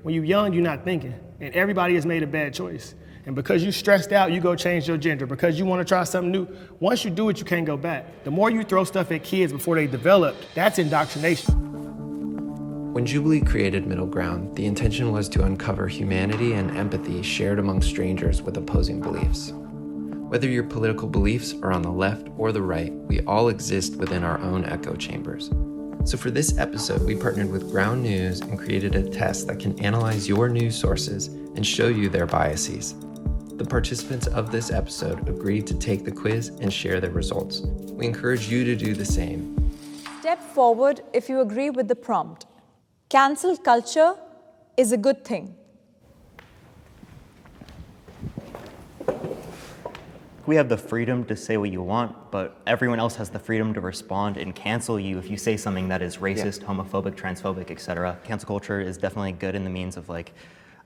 When you're young, you're not thinking, and everybody has made a bad choice. And because you stressed out, you go change your gender. Because you want to try something new, once you do it, you can't go back. The more you throw stuff at kids before they develop, that's indoctrination. When Jubilee created Middle Ground, the intention was to uncover humanity and empathy shared among strangers with opposing beliefs. Whether your political beliefs are on the left or the right, we all exist within our own echo chambers. So for this episode, we partnered with Ground News and created a test that can analyze your news sources and show you their biases. The participants of this episode agreed to take the quiz and share their results. We encourage you to do the same. Step forward if you agree with the prompt. Cancel culture is a good thing. We have the freedom to say what you want, but everyone else has the freedom to respond and cancel you if you say something that is racist, homophobic, transphobic, etc. Cancel culture is definitely good in the means of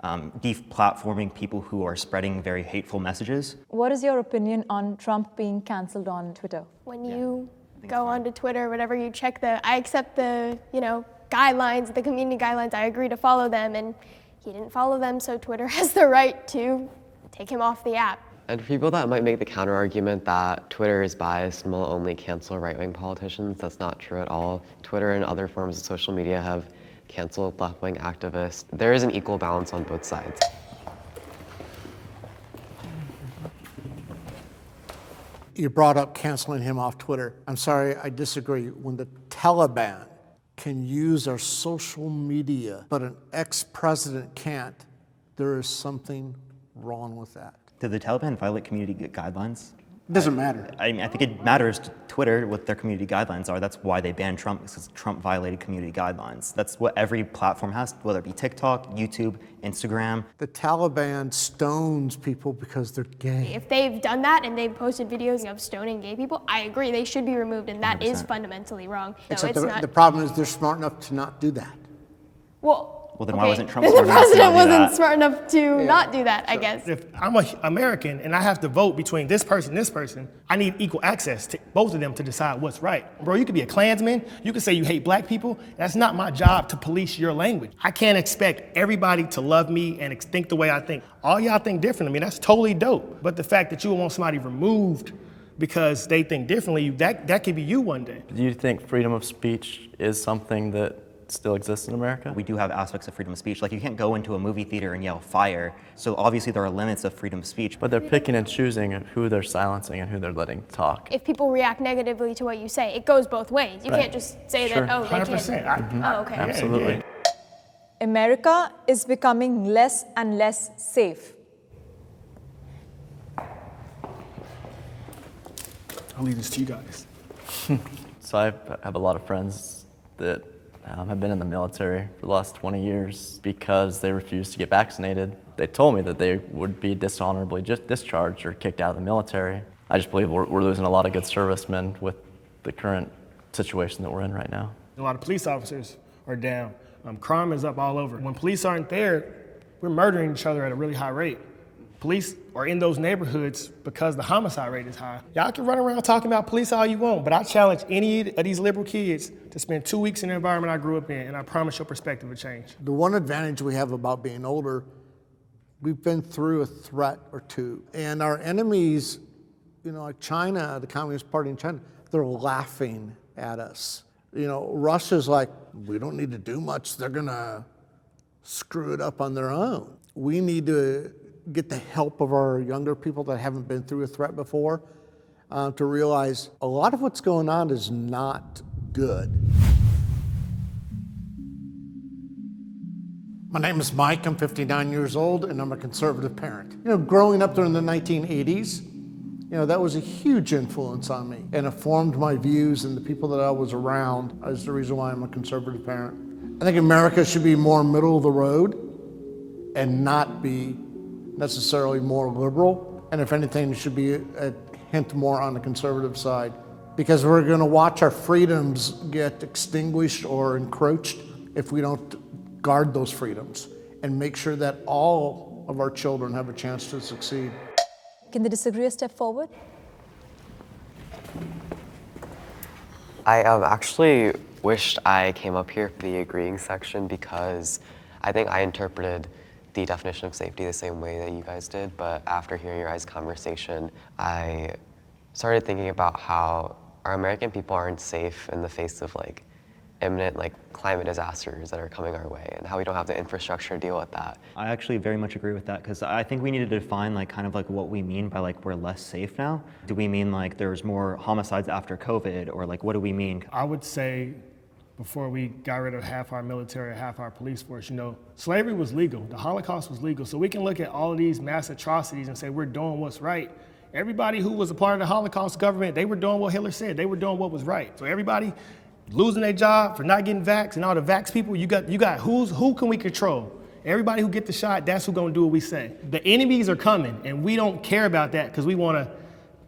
deplatforming people who are spreading very hateful messages. What is your opinion on Trump being canceled on Twitter? When you go onto Twitter, whatever, you check I accept the, guidelines, the community guidelines, I agree to follow them, and he didn't follow them, so Twitter has the right to take him off the app. And for people that might make the counter-argument that Twitter is biased and will only cancel right-wing politicians, that's not true at all. Twitter and other forms of social media have canceled left-wing activists. There is an equal balance on both sides. You brought up canceling him off Twitter. I'm sorry, I disagree. When the Taliban can use our social media, but an ex-president can't, there is something wrong with that. Did the Taliban violate community guidelines? It doesn't matter. I think it matters to Twitter what their community guidelines are. That's why they banned Trump, because Trump violated community guidelines. That's what every platform has, whether it be TikTok, YouTube, Instagram. The Taliban stones people because they're gay. If they've done that and they've posted videos of stoning gay people, I agree, they should be removed, and that 100%. is fundamentally wrong. Except the problem is they're smart enough to not do that. Well, then why wasn't Trump the smart enough to president not do wasn't that? smart enough to not do that, I guess. If I'm an American and I have to vote between this person, I need equal access to both of them to decide what's right. Bro, you could be a Klansman, you could say you hate black people. That's not my job to police your language. I can't expect everybody to love me and think the way I think. All y'all think different. I mean, that's totally dope. But the fact that you want somebody removed because they think differently, that could be you one day. Do you think freedom of speech is something that still exists in America? We do have aspects of freedom of speech. Like, you can't go into a movie theater and yell fire. So obviously there are limits of freedom of speech. But they're picking and choosing who they're silencing and who they're letting talk. If people react negatively to what you say, it goes both ways. You can't just say that, oh, they 100%. can't. Oh, okay. Absolutely. America is becoming less and less safe. I'll leave this to you guys. So I have a lot of friends that have been in the military for the last 20 years because they refused to get vaccinated. They told me that they would be dishonorably discharged or kicked out of the military. I just believe we're losing a lot of good servicemen with the current situation that we're in right now. A lot of police officers are down. Crime is up all over. When police aren't there, we're murdering each other at a really high rate. Police are in those neighborhoods because the homicide rate is high. Y'all can run around talking about police all you want, but I challenge any of these liberal kids to spend 2 weeks in the environment I grew up in, and I promise your perspective will change. The one advantage we have about being older, we've been through a threat or two. And our enemies, like China, the Communist Party in China, they're laughing at us. Russia's like, we don't need to do much. They're gonna screw it up on their own. We need to get the help of our younger people that haven't been through a threat before to realize a lot of what's going on is not good. My name is Mike, I'm 59 years old, and I'm a conservative parent. Growing up during the 1980s, that was a huge influence on me, and it formed my views, and the people that I was around is the reason why I'm a conservative parent. I think America should be more middle of the road and not be necessarily more liberal, and if anything, it should be a hint more on the conservative side, because we're going to watch our freedoms get extinguished or encroached if we don't guard those freedoms and make sure that all of our children have a chance to succeed. Can the disagreeer step forward? I actually wished I came up here for the agreeing section because I think I interpreted the definition of safety the same way that you guys did, but after hearing your guys' conversation, I started thinking about how our American people aren't safe in the face of like imminent like climate disasters that are coming our way, and how we don't have the infrastructure to deal with that. I actually very much agree with that, because I think we need to define like kind of like what we mean by like we're less safe now. Do we mean like there's more homicides after COVID, or like what do we mean? I would say before we got rid of half our military, half our police force, slavery was legal. The Holocaust was legal. So we can look at all of these mass atrocities and say we're doing what's right. Everybody who was a part of the Holocaust government, they were doing what Hitler said. They were doing what was right. So everybody losing their job for not getting vaxxed, and all the vax people, you got who can we control? Everybody who get the shot, that's who's gonna do what we say. The enemies are coming, and we don't care about that because we wanna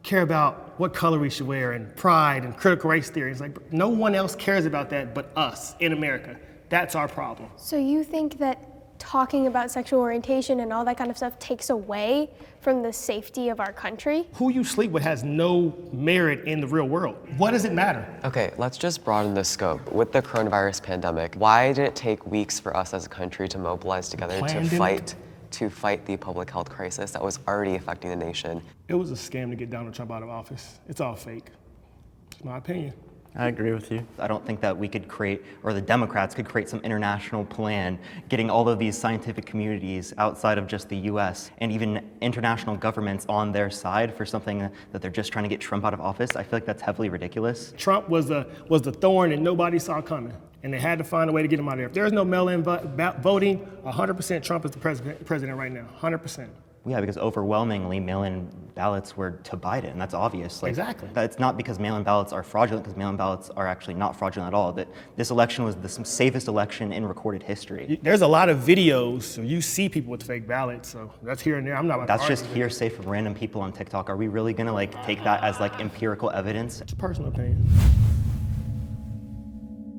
care about what color we should wear and pride and critical race theory. It's like no one else cares about that but us in America. That's our problem. So you think that talking about sexual orientation and all that kind of stuff takes away from the safety of our country? Who you sleep with has no merit in the real world. What does it matter? Okay, let's just broaden the scope. With the coronavirus pandemic, why did it take weeks for us as a country to mobilize together to fight the public health crisis that was already affecting the nation? It was a scam to get Donald Trump out of office. It's all fake. It's my opinion. I agree with you. I don't think that we could create, or the Democrats could create some international plan, getting all of these scientific communities outside of just the US and even international governments on their side for something that they're just trying to get Trump out of office. I feel like that's heavily ridiculous. Trump was the thorn that nobody saw coming, and they had to find a way to get him out of there. If there's no mail-in voting, 100% Trump is the president right now, 100%. Yeah, because overwhelmingly mail-in ballots were to Biden, and that's obvious. Like, exactly. It's not because mail-in ballots are fraudulent, because mail-in ballots are actually not fraudulent at all. That this election was the safest election in recorded history. There's a lot of videos, so you see people with fake ballots, so that's here and there. I'm not about That's to just argue. hearsay from random people on TikTok. Are we really gonna like take that as like empirical evidence? It's a personal opinion.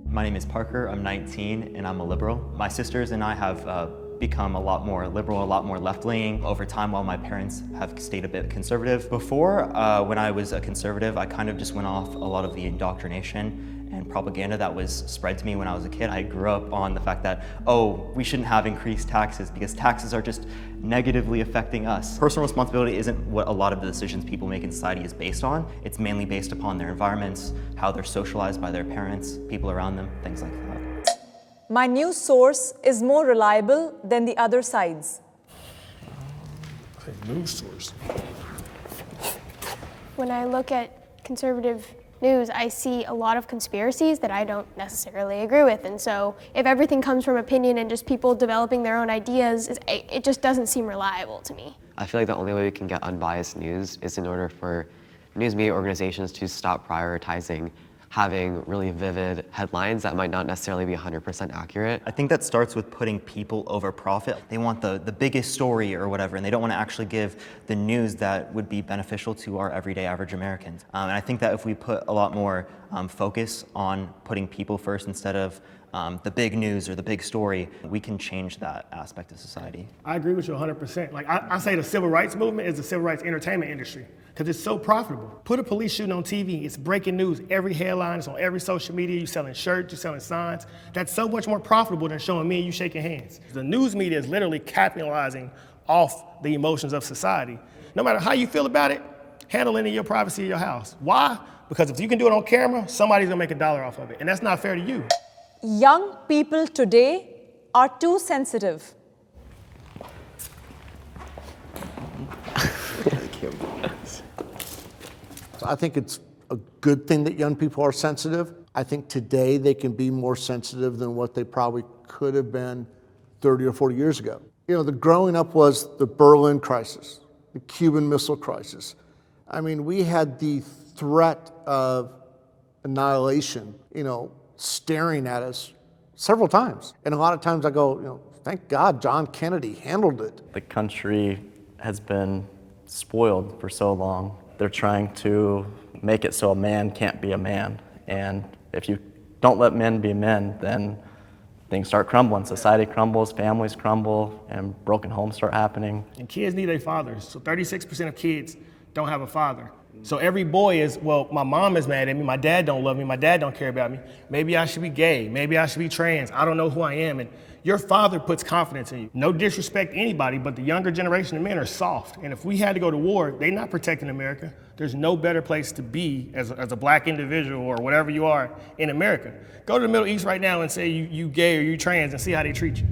My name is Parker, I'm 19, and I'm a liberal. My sisters and I have become a lot more liberal, a lot more left-leaning over time, while my parents have stayed a bit conservative. Before, when I was a conservative, I kind of just went off a lot of the indoctrination and propaganda that was spread to me when I was a kid. I grew up on the fact that, oh, we shouldn't have increased taxes because taxes are just negatively affecting us. Personal responsibility isn't what a lot of the decisions people make in society is based on. It's mainly based upon their environments, how they're socialized by their parents, people around them, things like that. My news source is more reliable than the other side's. News source. When I look at conservative news, I see a lot of conspiracies that I don't necessarily agree with. And so if everything comes from opinion and just people developing their own ideas, it just doesn't seem reliable to me. I feel like the only way we can get unbiased news is in order for news media organizations to stop prioritizing having really vivid headlines that might not necessarily be 100% accurate. I think that starts with putting people over profit. They want the biggest story or whatever, and they don't want to actually give the news that would be beneficial to our everyday average Americans. And I think that if we put a lot more focus on putting people first instead of the big news or the big story, we can change that aspect of society. I agree with you 100%. Like I say the civil rights movement is the civil rights entertainment industry because it's so profitable. Put a police shooting on TV, it's breaking news. Every headline is on every social media. You're selling shirts, you're selling signs. That's so much more profitable than showing me and you shaking hands. The news media is literally capitalizing off the emotions of society. No matter how you feel about it, handle it in your privacy of your house. Why? Because if you can do it on camera, somebody's gonna make $1 off of it, and that's not fair to you. Young people today are too sensitive. I think it's a good thing that young people are sensitive. I think today they can be more sensitive than what they probably could have been 30 or 40 years ago. You know, the growing up was the Berlin crisis, the Cuban Missile Crisis. I mean, we had the threat of annihilation, staring at us several times. And a lot of times I go, thank God John Kennedy handled it. The country has been spoiled for so long. They're trying to make it so a man can't be a man. And if you don't let men be men, then things start crumbling. Society crumbles, families crumble, and broken homes start happening. And kids need their fathers. So 36% of kids don't have a father. So every boy is, well, my mom is mad at me, my dad don't love me, my dad don't care about me. Maybe I should be gay, maybe I should be trans, I don't know who I am. And your father puts confidence in you. No disrespect to anybody, but the younger generation of men are soft. And if we had to go to war, they're not protecting America. There's no better place to be as a black individual or whatever you are in America. Go to the Middle East right now and say you gay or you trans and see how they treat you.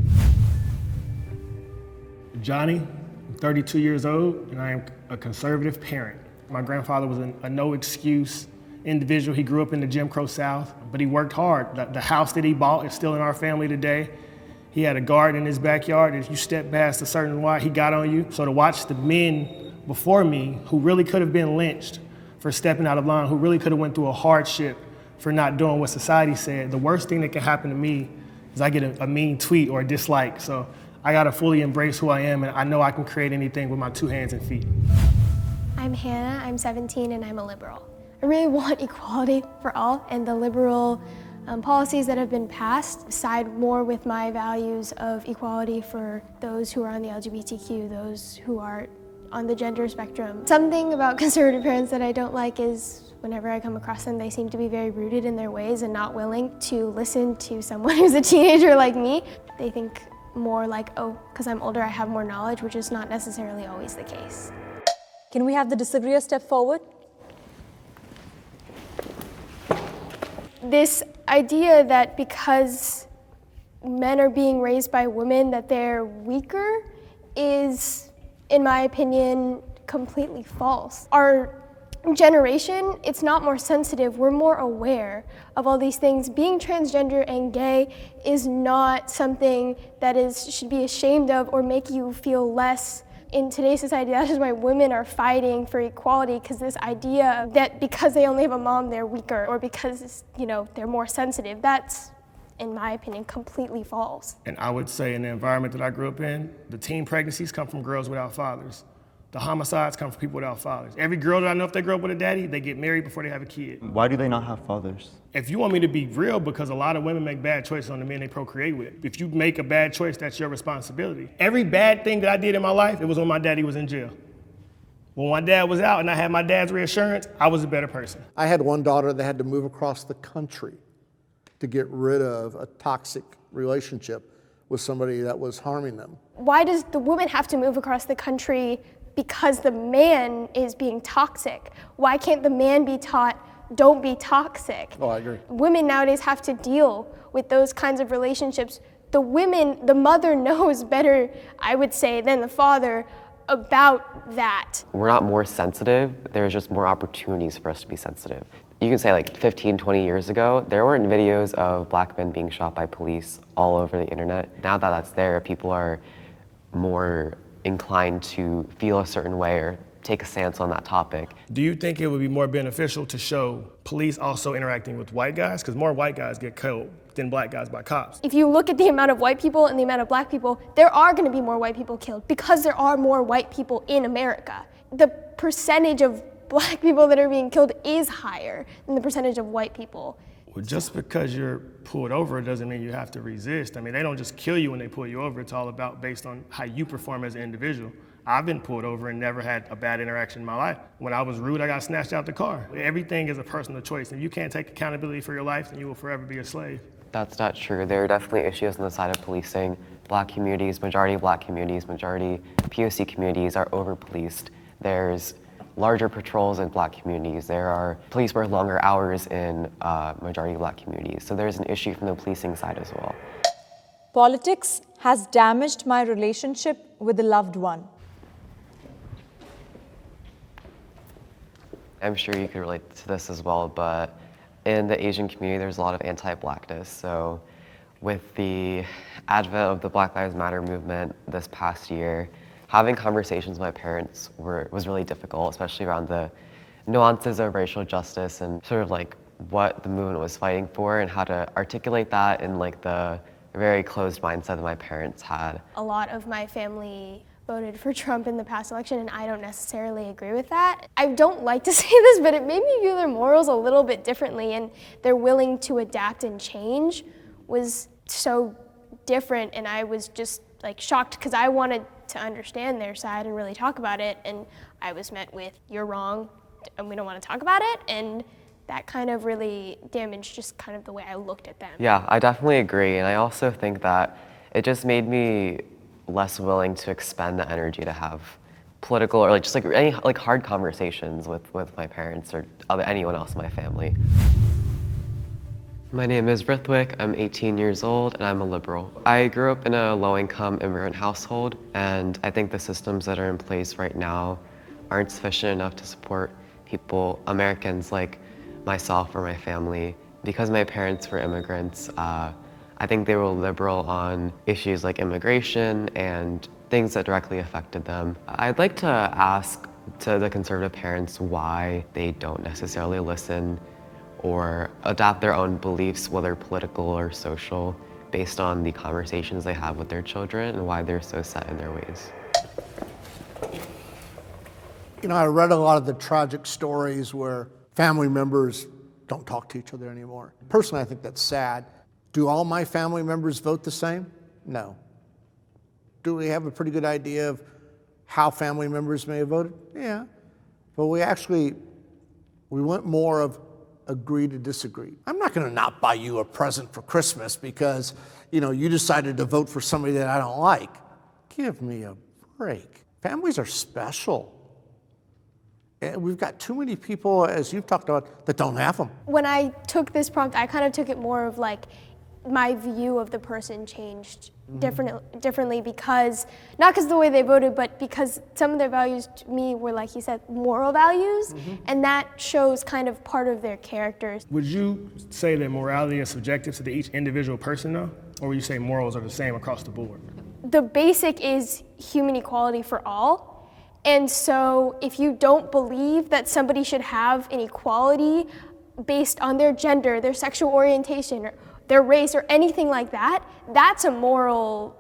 Johnny, I'm 32 years old, and I am a conservative parent. My grandfather was a no-excuse individual. He grew up in the Jim Crow South, but he worked hard. The house that he bought is still in our family today. He had a garden in his backyard. If you step past a certain line, he got on you. So to watch the men before me who really could have been lynched for stepping out of line, who really could have went through a hardship for not doing what society said, the worst thing that can happen to me is I get a mean tweet or a dislike. So I gotta fully embrace who I am, and I know I can create anything with my 2 hands and feet. I'm Hannah, I'm 17, and I'm a liberal. I really want equality for all, and the liberal policies that have been passed side more with my values of equality for those who are on the LGBTQ, those who are on the gender spectrum. Something about conservative parents that I don't like is whenever I come across them, they seem to be very rooted in their ways and not willing to listen to someone who's a teenager like me. They think more like, oh, because I'm older, I have more knowledge, which is not necessarily always the case. Can we have the disagreeer step forward? This idea that because men are being raised by women that they're weaker is, in my opinion, completely false. Our generation, it's not more sensitive, we're more aware of all these things. Being transgender and gay is not something that should be ashamed of or make you feel less. In today's society, that is why women are fighting for equality, because this idea that because they only have a mom, they're weaker, or because, they're more sensitive, that's, in my opinion, completely false. And I would say in the environment that I grew up in, the teen pregnancies come from girls without fathers. The homicides come from people without fathers. Every girl that I know, if they grow up with a daddy, they get married before they have a kid. Why do they not have fathers? If you want me to be real, because a lot of women make bad choices on the men they procreate with. If you make a bad choice, that's your responsibility. Every bad thing that I did in my life, it was when my daddy was in jail. When my dad was out and I had my dad's reassurance, I was a better person. I had one daughter that had to move across the country to get rid of a toxic relationship with somebody that was harming them. Why does the woman have to move across the country because the man is being toxic? Why can't the man be taught, don't be toxic? Oh, I agree. Women nowadays have to deal with those kinds of relationships. The mother knows better, I would say, than the father about that. We're not more sensitive, there's just more opportunities for us to be sensitive. You can say like 15, 20 years ago, there weren't videos of black men being shot by police all over the internet. Now that that's there, people are more inclined to feel a certain way or take a stance on that topic. Do you think it would be more beneficial to show police also interacting with white guys? Because more white guys get killed than black guys by cops. If you look at the amount of white people and the amount of black people, there are going to be more white people killed because there are more white people in America. The percentage of black people that are being killed is higher than the percentage of white people. Well, just because you're pulled over doesn't mean you have to resist. I mean, they don't just kill you when they pull you over. It's all about based on how you perform as an individual. I've been pulled over and never had a bad interaction in my life. When I was rude, I got snatched out the car. Everything is a personal choice. If you can't take accountability for your life, then you will forever be a slave. That's not true. There are definitely issues on the side of policing. Black communities, majority POC communities are over-policed. There's larger patrols in black communities. There are police work longer hours in majority black communities. So there's an issue from the policing side as well. Politics has damaged my relationship with a loved one. I'm sure you could relate to this as well, but in the Asian community, there's a lot of anti-blackness. So with the advent of the Black Lives Matter movement this past year, having conversations with my parents was really difficult, especially around the nuances of racial justice and sort of like what the movement was fighting for and how to articulate that in like the very closed mindset that my parents had. A lot of my family voted for Trump in the past election, and I don't necessarily agree with that. I don't like to say this, but it made me view their morals a little bit differently, and they're willing to adapt and change was so different, and I was just like shocked because I wanted to understand their side and really talk about it, and I was met with, you're wrong, and we don't want to talk about it. And that kind of really damaged just kind of the way I looked at them. Yeah, I definitely agree. And I also think that it just made me less willing to expend the energy to have political or just any hard conversations with my parents or anyone else in my family. My name is Rithwik, I'm 18 years old, and I'm a liberal. I grew up in a low-income immigrant household, and I think the systems that are in place right now aren't sufficient enough to support people, Americans like myself or my family. Because my parents were immigrants, I think they were liberal on issues like immigration and things that directly affected them. I'd like to ask to the conservative parents why they don't necessarily listen or adopt their own beliefs, whether political or social, based on the conversations they have with their children and why they're so set in their ways. You know, I read a lot of the tragic stories where family members don't talk to each other anymore. Personally, I think that's sad. Do all my family members vote the same? No. Do we have a pretty good idea of how family members may have voted? Yeah. But we went more of agree to disagree. I'm not gonna not buy you a present for Christmas because, you know, you decided to vote for somebody that I don't like. Give me a break. Families are special. And we've got too many people, as you've talked about, that don't have them. When I took this prompt, I kind of took it more of like my view of the person changed differently because, not because of the way they voted, but because some of their values to me were, like you said, moral values, and that shows kind of part of their characters. Would you say that morality is subjective to each individual person though? Or would you say morals are the same across the board? The basic is human equality for all. And so if you don't believe that somebody should have an equality based on their gender, their sexual orientation, or their race, or anything like that, that's a moral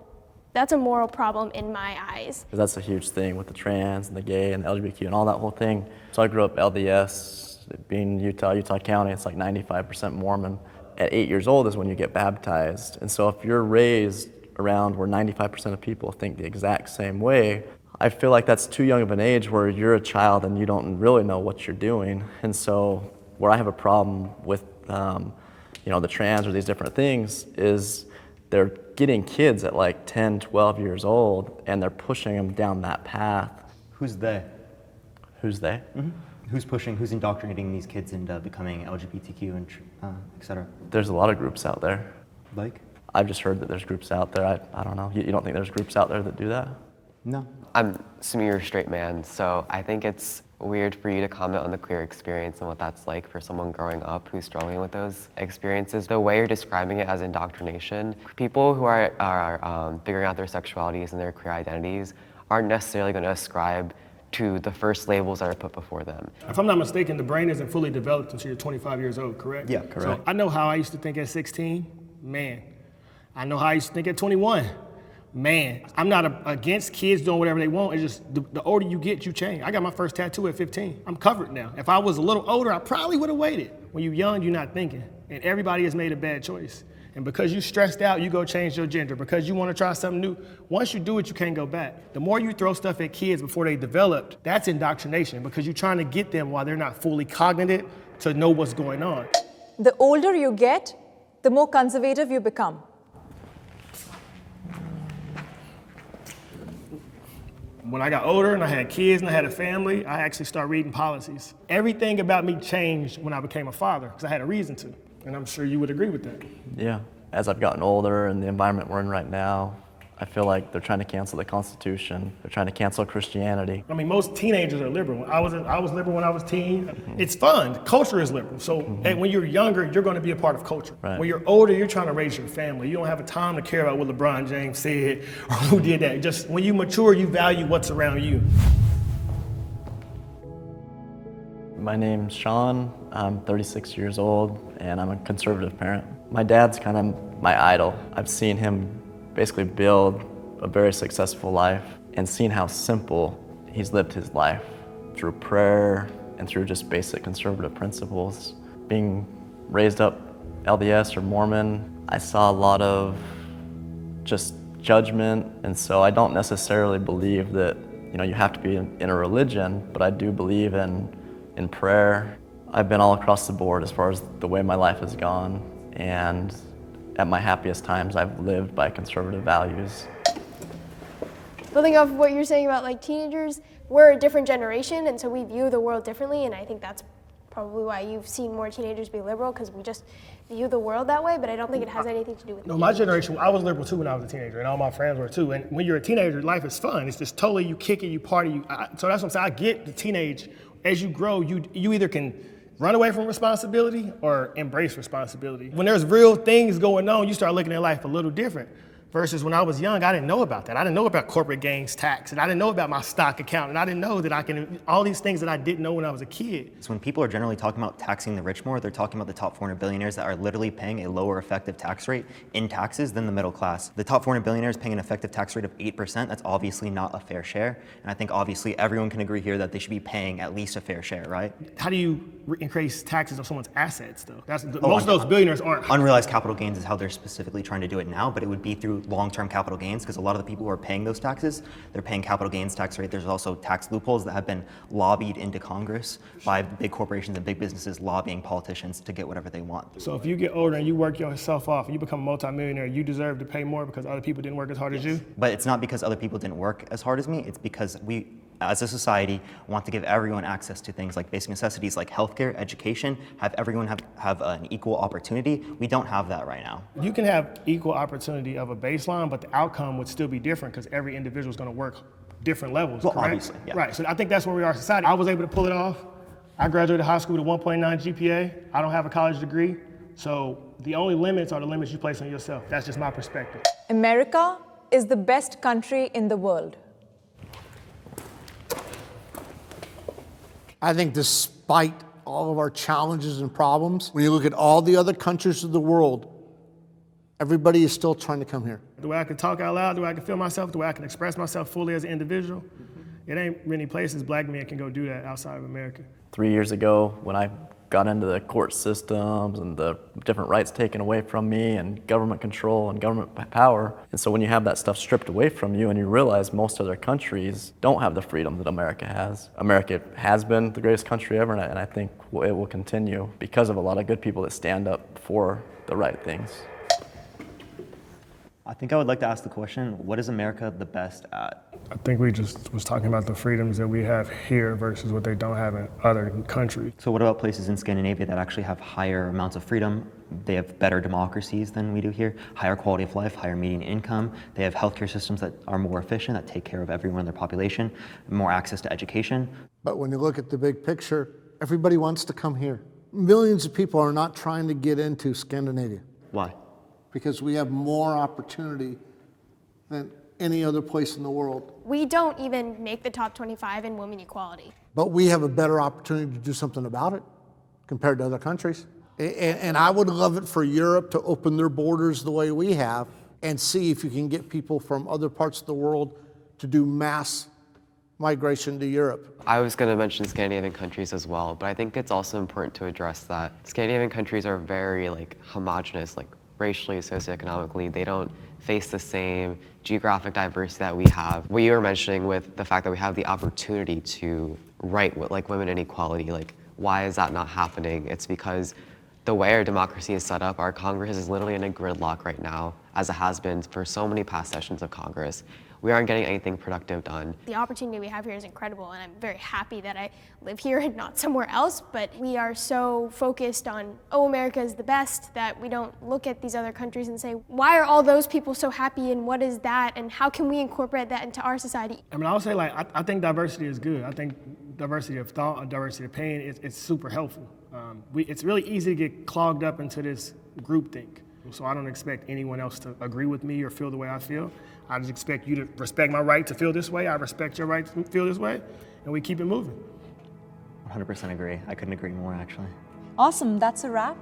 problem in my eyes. That's a huge thing with the trans and the gay and the LGBTQ and all that whole thing. So I grew up LDS, being Utah County, it's like 95% Mormon. At 8 years old is when you get baptized. And so if you're raised around where 95% of people think the exact same way, I feel like that's too young of an age where you're a child and you don't really know what you're doing. And so where I have a problem with the trans or these different things is they're getting kids at like 10, 12 years old and they're pushing them down that path. Who's they? Who's they? Mm-hmm. Who's indoctrinating these kids into becoming LGBTQ and et cetera? There's a lot of groups out there. Like? I've just heard that there's groups out there. I don't know. You don't think there's groups out there that do that? No. I'm assuming you're a straight man, so I think it's weird for you to comment on the queer experience and what that's like for someone growing up who's struggling with those experiences. The way you're describing it as indoctrination, people who are figuring out their sexualities and their queer identities aren't necessarily going to ascribe to the first labels that are put before them. If I'm not mistaken, the brain isn't fully developed until you're 25 years old, correct? Yeah, correct. So I know how I used to think at 16, man. I know how I used to think at 21. Man, I'm not against kids doing whatever they want. It's just the older you get, you change. I got my first tattoo at 15. I'm covered now. If I was a little older, I probably would have waited. When you're young, you're not thinking. And everybody has made a bad choice. And because you stressed out, you go change your gender. Because you want to try something new, once you do it, you can't go back. The more you throw stuff at kids before they developed, that's indoctrination because you're trying to get them while they're not fully cognitive to know what's going on. The older you get, the more conservative you become. When I got older and I had kids and I had a family, I actually started reading policies. Everything about me changed when I became a father because I had a reason to. And I'm sure you would agree with that. Yeah. As I've gotten older and the environment we're in right now, I feel like they're trying to cancel the Constitution. They're trying to cancel Christianity. I mean, most teenagers are liberal. I was liberal when I was teen. It's fun. Culture is liberal. So when you're younger, you're going to be a part of culture. Right. When you're older, you're trying to raise your family. You don't have a time to care about what LeBron James said or who did that. Just when you mature, you value what's around you. My name's Sean. I'm 36 years old, and I'm a conservative parent. My dad's kind of my idol. I've seen him basically build a very successful life and seen how simple he's lived his life through prayer and through just basic conservative principles. Being raised up LDS or Mormon, I saw a lot of just judgment, and so I don't necessarily believe that you have to be in a religion, but I do believe in in prayer. I've been all across the board as far as the way my life has gone, and at my happiest times, I've lived by conservative values. Building off of what you're saying about like teenagers, we're a different generation, and so we view the world differently, and I think that's probably why you've seen more teenagers be liberal, because we just view the world that way, but I don't think it has anything to do with No, my generation, I was liberal too when I was a teenager, and all my friends were too. And when you're a teenager, life is fun. It's just totally, you kick it, you party. So that's what I'm saying. I get the teenage. As you grow, you either can run away from responsibility or embrace responsibility. When there's real things going on, you start looking at life a little different. Versus when I was young, I didn't know about that. I didn't know about corporate gains tax, and I didn't know about my stock account, and I didn't know that I can, all these things that I didn't know when I was a kid. So when people are generally talking about taxing the rich more, they're talking about the top 400 billionaires that are literally paying a lower effective tax rate in taxes than the middle class. The top 400 billionaires paying an effective tax rate of 8%, that's obviously not a fair share. And I think obviously everyone can agree here that they should be paying at least a fair share, right? How do you increase taxes on someone's assets, though? Most of those billionaires aren't. Unrealized capital gains is how they're specifically trying to do it now, but it would be through long-term capital gains, because a lot of the people who are paying those taxes, they're paying capital gains tax rate. There's also tax loopholes that have been lobbied into Congress by big corporations and big businesses lobbying politicians to get whatever they want. So if you get older and you work yourself off and you become a multimillionaire, you deserve to pay more because other people didn't work as hard as you? But it's not because other people didn't work as hard as me, it's because we, as a society, want to give everyone access to things like basic necessities like healthcare, education, have everyone have an equal opportunity. We don't have that right now. You can have equal opportunity of a baseline, but the outcome would still be different because every individual is going to work different levels, Well, correct? obviously, yeah. Right, so I think that's where we are as a society. I was able to pull it off. I graduated high school with a 1.9 GPA. I don't have a college degree. So the only limits are the limits you place on yourself. That's just my perspective. America is the best country in the world. I think despite all of our challenges and problems, when you look at all the other countries of the world, everybody is still trying to come here. The way I can talk out loud, the way I can feel myself, the way I can express myself fully as an individual, it ain't many places black men can go do that outside of America. 3 years ago, when I got into the court systems and the different rights taken away from me and government control and government power. And so when you have that stuff stripped away from you and you realize most other countries don't have the freedom that America has. America has been the greatest country ever, and I think it will continue because of a lot of good people that stand up for the right things. I think I would like to ask the question, what is America the best at? I think we just was talking about the freedoms that we have here versus what they don't have in other countries. So what about places in Scandinavia that actually have higher amounts of freedom? They have better democracies than we do here, higher quality of life, higher median income. They have healthcare systems that are more efficient, that take care of everyone in their population, more access to education. But when you look at the big picture, everybody wants to come here. Millions of people are not trying to get into Scandinavia Why? because we have more opportunity than any other place in the world. We don't even make the top 25 in women equality. But we have a better opportunity to do something about it compared to other countries. And I would love it for Europe to open their borders the way we have and see if you can get people from other parts of the world to do mass migration to Europe. I was going to mention Scandinavian countries as well, but I think it's also important to address that Scandinavian countries are very homogenous, racially, socioeconomically. They don't face the same geographic diversity that we have. What you were mentioning with the fact that we have the opportunity to write with women inequality, why is that not happening? It's because the way our democracy is set up, our Congress is literally in a gridlock right now, as it has been for so many past sessions of Congress. We aren't getting anything productive done. The opportunity we have here is incredible, and I'm very happy that I live here and not somewhere else, but we are so focused on, oh, America is the best, that we don't look at these other countries and say, why are all those people so happy, and what is that, and how can we incorporate that into our society? I mean, I would say I think diversity is good. I think diversity of thought and diversity of opinion, it's super helpful. It's really easy to get clogged up into this groupthink. So I don't expect anyone else to agree with me or feel the way I feel. I just expect you to respect my right to feel this way. I respect your right to feel this way, and we keep it moving. 100% agree. I couldn't agree more, actually. Awesome, that's a wrap.